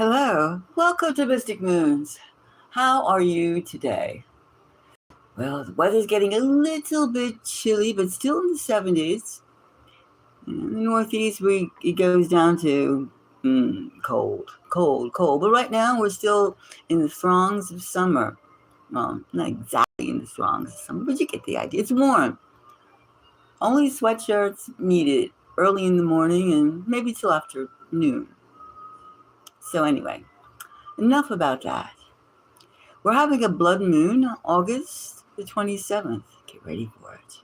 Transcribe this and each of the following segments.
Hello, welcome to Mystic Moons. How are you today? Well, the weather's getting a little bit chilly, but still in the 70s. In the Northeast, it goes down to cold, cold, cold. But right now, we're still in the throngs of summer. Well, not exactly in the throngs of summer, but you get the idea. It's warm. Only sweatshirts needed early in the morning and maybe till after noon. So anyway, enough about that. We're having a blood moon, August the 27th. Get ready for it.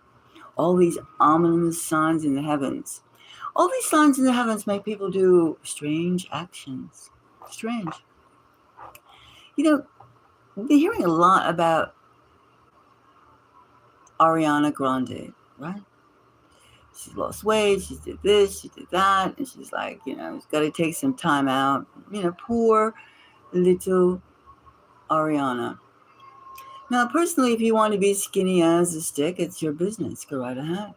All these ominous signs in the heavens. All these signs in the heavens make people do strange actions. Strange. You know, we've been hearing a lot about Ariana Grande, right? She's lost weight, she did this, she did that, and she's like, she's got to take some time out. Poor little Ariana. Now, personally, if you want to be skinny as a stick, it's your business. Go right ahead.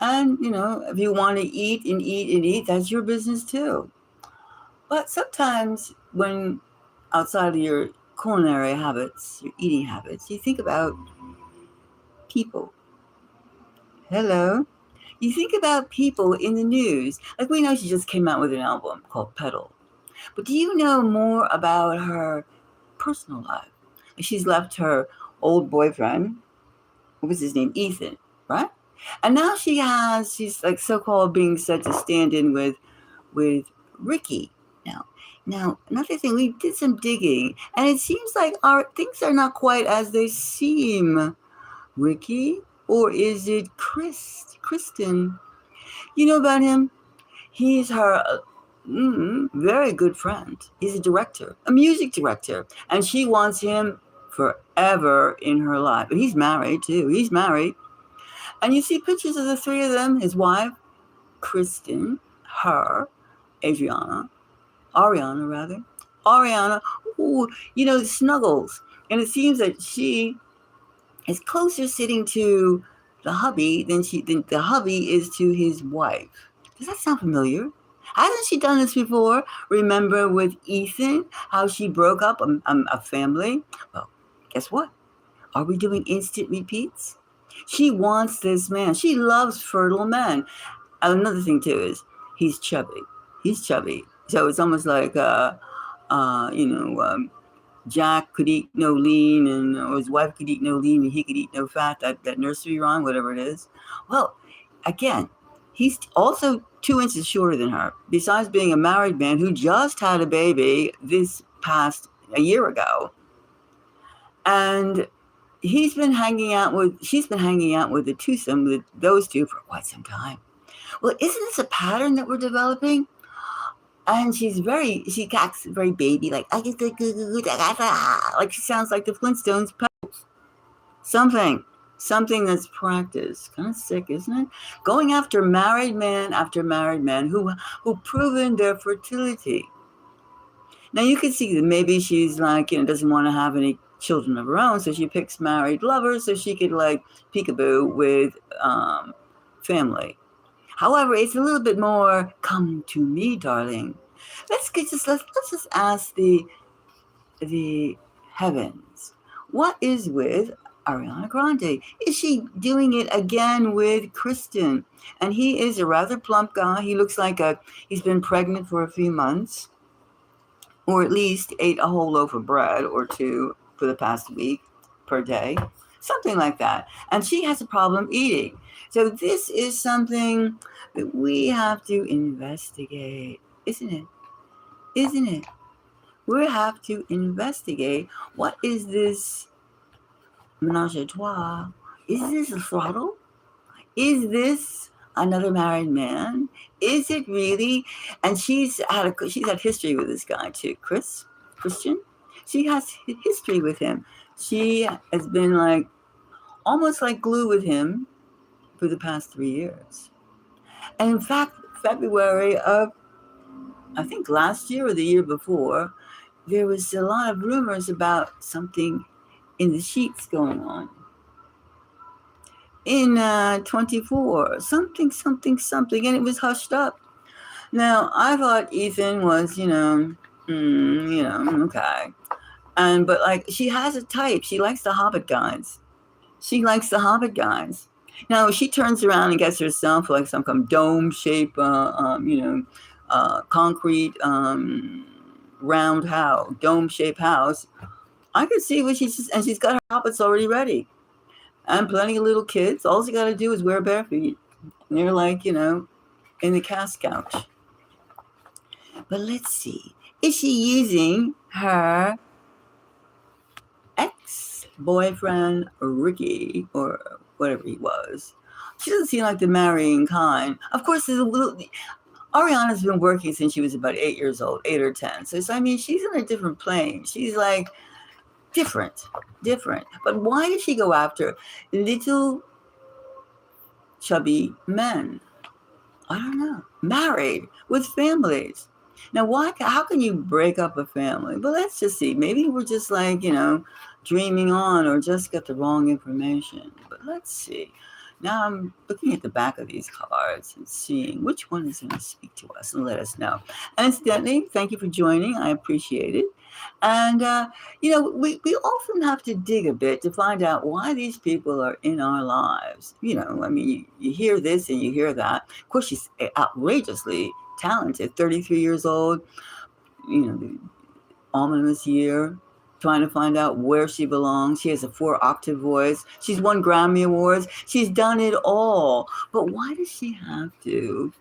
And, if you want to eat and eat and eat, that's your business too. But sometimes when outside of your culinary habits, your eating habits, you think about people. Hello. You think about people in the news. Like we know she just came out with an album called Petal. But do you know more about her personal life? She's left her old boyfriend, what was his name? Ethan, right? And now she's like so-called being said to stand in with Ricky. Now, another thing, we did some digging, and it seems like our things are not quite as they seem. Ricky, or is it Kristen? You know about him? He's her very good friend. He's a director, a music director, and she wants him forever in her life. But he's married too. He's married. And you see pictures of the three of them, his wife, Kristen, her, Ariana, snuggles. And it seems that she is closer sitting to the hubby than the hubby is to his wife. Does that sound familiar? Hasn't she done this before? Remember with Ethan, how she broke up a family? Well, guess what? Are we doing instant repeats? She wants this man. She loves fertile men. Another thing, too, is he's chubby. So it's almost like, Jack could eat no lean, or his wife could eat no lean, and he could eat no fat, that nursery rhyme, whatever it is. Well, again, he's also 2 inches shorter than her, besides being a married man who just had a baby a year ago. And she's been hanging out with the twosome with those two for quite some time. Well, isn't this a pattern that we're developing? And she acts very baby, like she sounds like the Flintstones. Something that's practiced. Kind of sick, isn't it? Going after married man who've proven their fertility. Now you can see that maybe she's like, doesn't want to have any children of her own, so she picks married lovers so she could like peekaboo with family. However, it's a little bit more, come to me, darling. Let's just ask the heavens. What is with Ariana Grande? Is she doing it again with Kristen? And he is a rather plump guy. He looks like he's been pregnant for a few months, or at least ate a whole loaf of bread or two for the past week per day, something like that. And she has a problem eating. So this is something that we have to investigate, isn't it? We have to investigate. What is this menage a trois? Is this a throttle? Is this another married man? Is it really? And she's had history with this guy too, Christian. She has history with him. She has been like almost like glue with him for the past 3 years. And in fact, February of, I think last year or the year before, there was a lot of rumors about something in the sheets going on. In 24, something, and it was hushed up. Now, I thought Ethan was, okay. But like, she has a type. She likes the Hobbit guys. She likes the Hobbit guys. Now, she turns around and gets herself like some kind of dome shape, concrete, round house, dome shaped house. I could see what and she's got her hobbits already ready, and plenty of little kids. All you got to do is wear bare feet. And they're like, in the cast couch. But let's see. Is she using her ex-boyfriend Ricky or whatever he was? She doesn't seem like the marrying kind. Of course, there's a little. Ariana's been working since she was about 8 years old, 8 or 10. So she's in a different plane. She's like different. But why did she go after little chubby men? I don't know. Married with families. Now, how can you break up a family? But let's just see. Maybe we're just like, dreaming on or just got the wrong information. But let's see. Now I'm looking at the back of these cards and seeing which one is going to speak to us and let us know. And incidentally, thank you for joining. I appreciate it. And, we often have to dig a bit to find out why these people are in our lives. You hear this and you hear that. Of course, she's outrageously talented, 33 years old, the ominous year, trying to find out where she belongs. She has a 4-octave voice. She's won Grammy Awards. She's done it all. But why does she have to?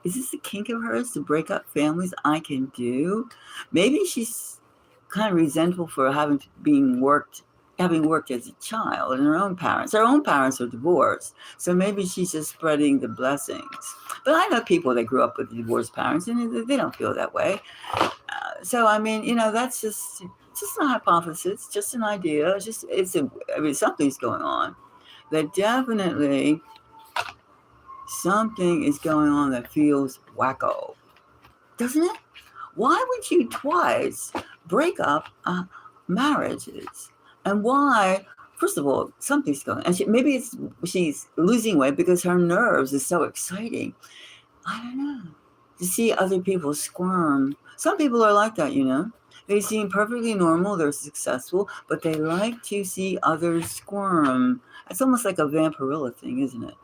Is this a kink of hers to break up families I can do? Maybe she's kind of resentful for having worked as a child and her own parents. Her own parents are divorced. So maybe she's just spreading the blessings. But I know people that grew up with divorced parents and they don't feel that way. That's just a hypothesis, just an idea. Something's going on. That definitely something is going on that feels wacko, doesn't it? Why would you twice break up marriages? And why? First of all, something's going on. And maybe she's losing weight because her nerves is so exciting. I don't know. To see other people squirm. Some people are like that, They seem perfectly normal, they're successful, but they like to see others squirm. It's almost like a vampirilla thing, isn't it?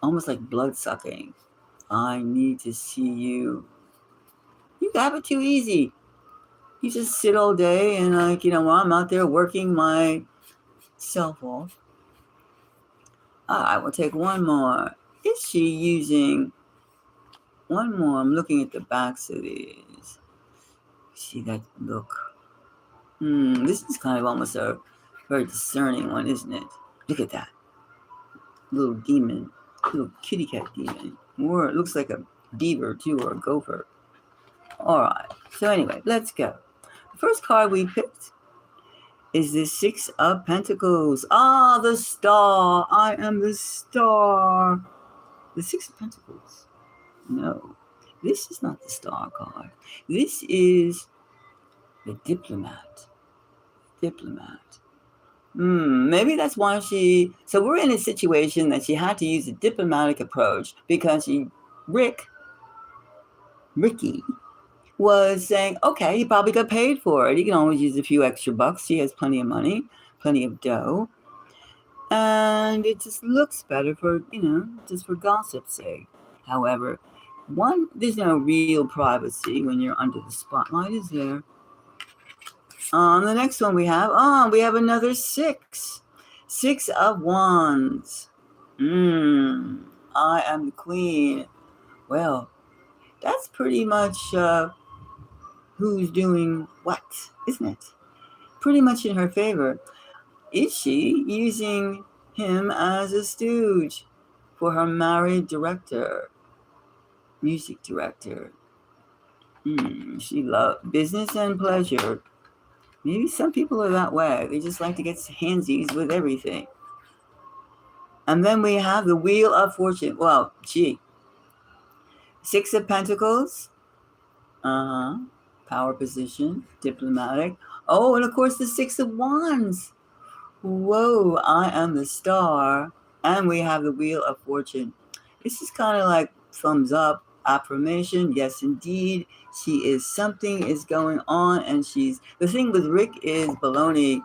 Almost like blood sucking. I need to see you. You have it too easy. You just sit all day and while I'm out there working myself off. I will take one more. Is she using one more? I'm looking at the backs of these. See that look? This is kind of almost a very discerning one, isn't it? Look at that. Little demon. Little kitty cat demon. Or it looks like a beaver too, or a gopher. Alright. So anyway, let's go. The first card we picked is the 6 of Pentacles. The star. I am the star. The 6 of Pentacles. No. This is not the star card. This is the diplomat. Maybe that's why so we're in a situation that she had to use a diplomatic approach because Ricky was saying, okay, he probably got paid for it. He can always use a few extra bucks. He has plenty of money, plenty of dough. And it just looks better for, just for gossip's sake. However, there's no real privacy when you're under the spotlight, is there? The next one we have another 6. 6 of Wands. I am the queen. Well, that's pretty much who's doing what, isn't it? Pretty much in her favor. Is she using him as a stooge for her married music director? She loves business and pleasure. Maybe some people are that way. They just like to get handsies with everything. And then we have the Wheel of Fortune. Well, 6 of Pentacles. Power position, diplomatic. Oh, and of course the 6 of Wands. Whoa, I am the star. And we have the Wheel of Fortune. This is kind of like thumbs up, affirmation. Yes, indeed. She is, something is going on, and the thing with Rick is baloney.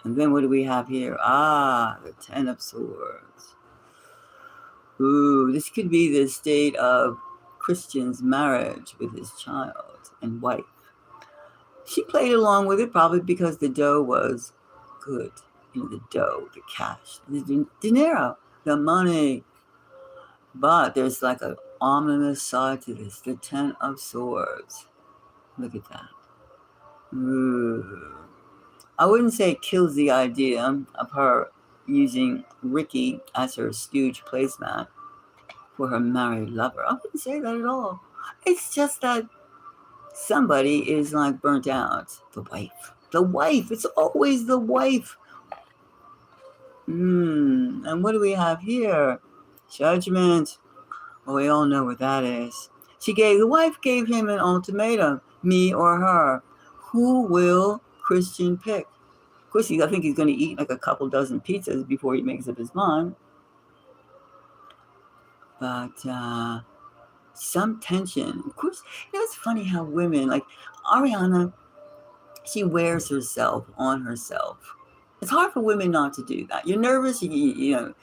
And then what do we have here? The Ten of Swords. Ooh, this could be the state of Christian's marriage with his child and wife. She played along with it probably because the dough was good. The dough, the cash, the dinero, the money. But there's like an ominous side to this. The Ten of Swords. Look at that. Ooh. I wouldn't say it kills the idea of her using Ricky as her stooge placemat for her married lover. I wouldn't say that at all. It's just that somebody is like burnt out. The wife. The wife. It's always the wife. And what do we have here? Judgment. Well, we all know what that is. The wife gave him an ultimatum, me or her. Who will Christian pick? Of course, I think he's going to eat like a couple dozen pizzas before he makes up his mind. But some tension. Of course, it's funny how women, like Ariana, she wears herself on herself. It's hard for women not to do that. You're nervous, I mean,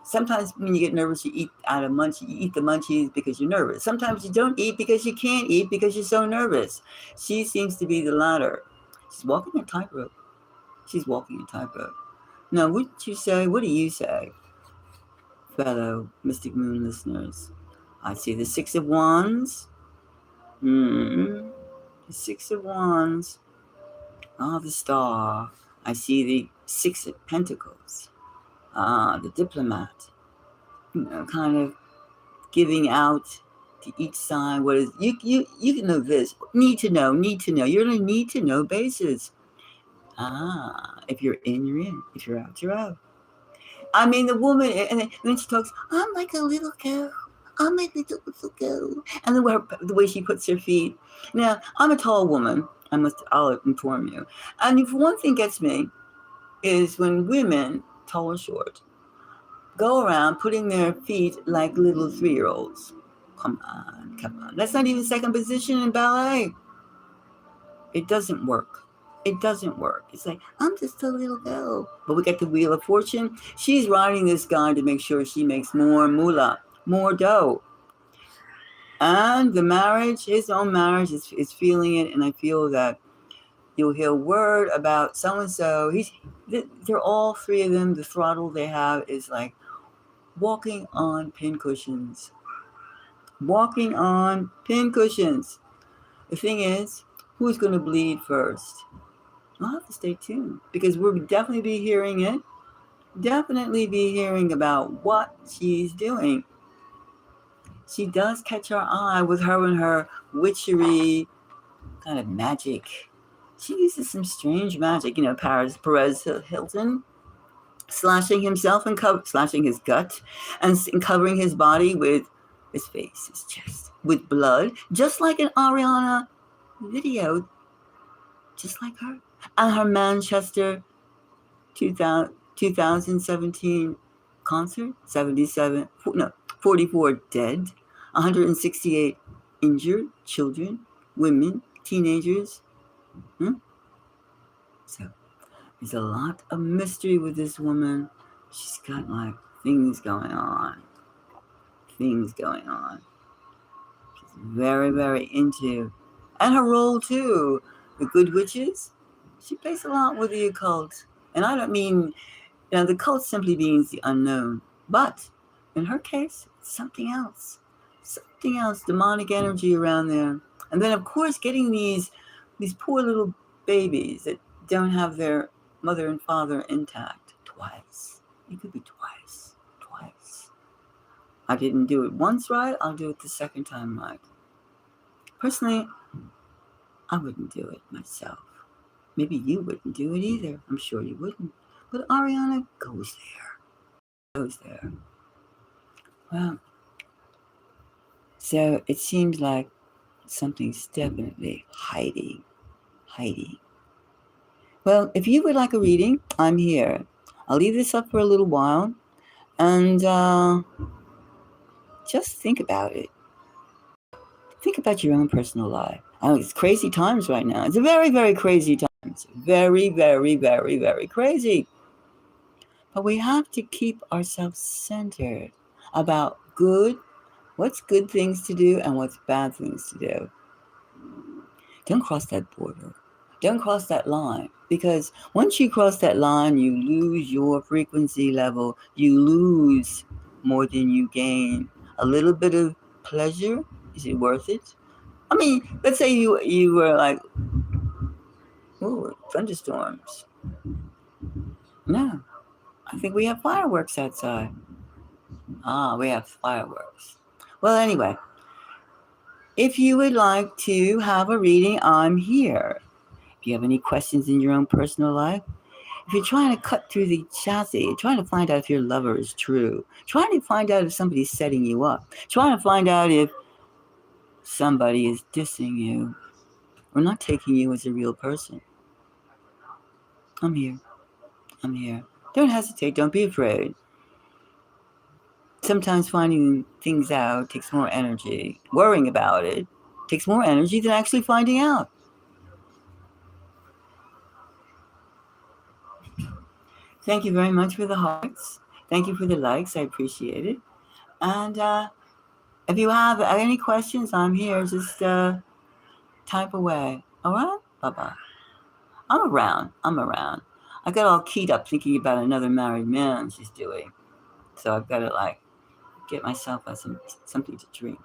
sometimes when you get nervous, you eat you eat the munchies because you're nervous. Sometimes you don't eat because you can't eat because you're so nervous. She seems to be the latter. She's walking a tightrope. Now, what do you say, fellow Mystic Moon listeners? I see the Six of Wands. The Six of Wands. The Star. I see the Six of Pentacles. The Diplomat. Kind of giving out to each side what is you can know this. Need to know. You're on a need to know basis. If you're in, you're in. If you're out, you're out. I mean, the woman, and then she talks, I'm like a little girl. I'm like a little girl. And the way she puts her feet. Now, I'm a tall woman. I'll inform you. And if one thing gets me is when women, tall or short, go around putting their feet like little 3-year-olds. Come on. That's not even second position in ballet. It doesn't work. It's like, I'm just a little girl. But we got the Wheel of Fortune. She's riding this guy to make sure she makes more moolah, more dough. And the marriage, his own marriage, is feeling it. And I feel that you'll hear word about so-and-so. They're all three of them. The throttle they have is like walking on pincushions. The thing is, who's going to bleed first? I'll have to stay tuned because we'll definitely be hearing it. Definitely be hearing about what she's doing. She does catch our eye with her and her witchery kind of magic. She uses some strange magic. Perez Hilton slashing himself and slashing his gut and covering his body with his face, his chest, with blood, just like an Ariana video, just like her. And her Manchester 2017 concert, 44 dead, 168 injured, children, women, teenagers. So there's a lot of mystery with this woman. She's got like things going on. She's very, very into, and her role too, the Good Witches. She plays a lot with the occult. And I don't mean, the occult simply means the unknown. But in her case, it's something else. Demonic energy around there. And then, of course, getting these poor little babies that don't have their mother and father intact twice. It could be twice. I didn't do it once right. I'll do it the second time right. Personally, I wouldn't do it myself. Maybe you wouldn't do it either. I'm sure you wouldn't. But Ariana goes there. Well, so it seems like something's definitely hiding. Well, if you would like a reading, I'm here. I'll leave this up for a little while. And just think about it. Think about your own personal life. I know it's crazy times right now. It's a very, very crazy times. Very, very, very, very crazy. But we have to keep ourselves centered about what's good things to do and what's bad things to do. Don't cross that border. Don't cross that line. Because once you cross that line, you lose your frequency level. You lose more than you gain. A little bit of pleasure, is it worth it? I mean, let's say you were like, ooh, thunderstorms. No, I think we have fireworks outside. We have fireworks. Well, anyway, if you would like to have a reading, I'm here. If you have any questions in your own personal life, if you're trying to cut through the chassis, trying to find out if your lover is true, trying to find out if somebody's setting you up, trying to find out if somebody is dissing you or not taking you as a real person, I'm here. I'm here. Don't hesitate. Don't be afraid. Sometimes finding things out takes more energy. Worrying about it takes more energy than actually finding out. Thank you very much for the hearts. Thank you for the likes. I appreciate it. And if you have any questions, I'm here. Just type away. All right? Bye-bye. I'm around. I got all keyed up thinking about another married man she's doing. So I've got to get myself something to drink.